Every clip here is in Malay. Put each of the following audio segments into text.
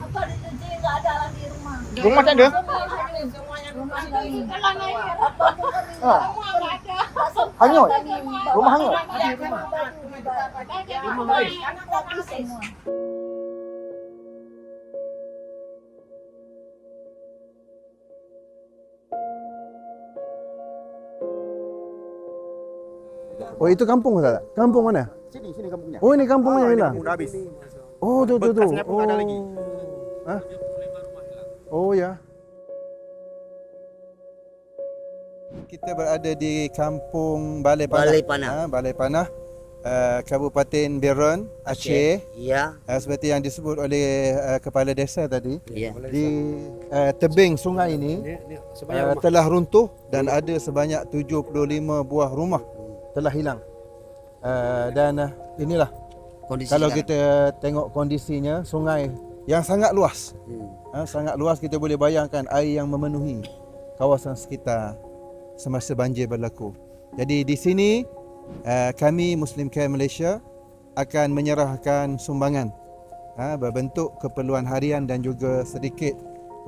Apa di Tuji nggak ada lagi rumah. Rumah tak ada? Rumah kami. Apa Ah, hanyut. Rumah hanyut. semua. Oh, itu kampung tak? Kampung mana? Sini kampungnya. Oh, ini kampungnya hilang. Udah habis. Oh, tu. Bekasnya pun Oh. ada lagi. Hah? Oh ya. Kita berada di kampung Balai Panah. Balai Panah. Balai Panah, Kabupaten Beron, Aceh. Iya. Seperti yang disebut oleh kepala desa tadi. Iya. Di tebing sungai ini telah runtuh dan ada sebanyak 75 buah rumah telah hilang. Dan inilah Kondisi kalau sekarang. kita tengok kondisinya, sungai yang sangat luas. Sangat luas, kita boleh bayangkan air yang memenuhi kawasan sekitar semasa banjir berlaku. Jadi di sini kami Muslim Care Malaysia akan menyerahkan sumbangan berbentuk keperluan harian dan juga sedikit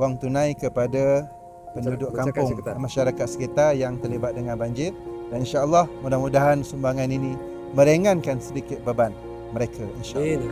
wang tunai kepada penduduk kampung, masyarakat sekitar yang terlibat dengan banjir, dan insya-Allah mudah-mudahan sumbangan ini meringankan sedikit beban mereka, insya-Allah.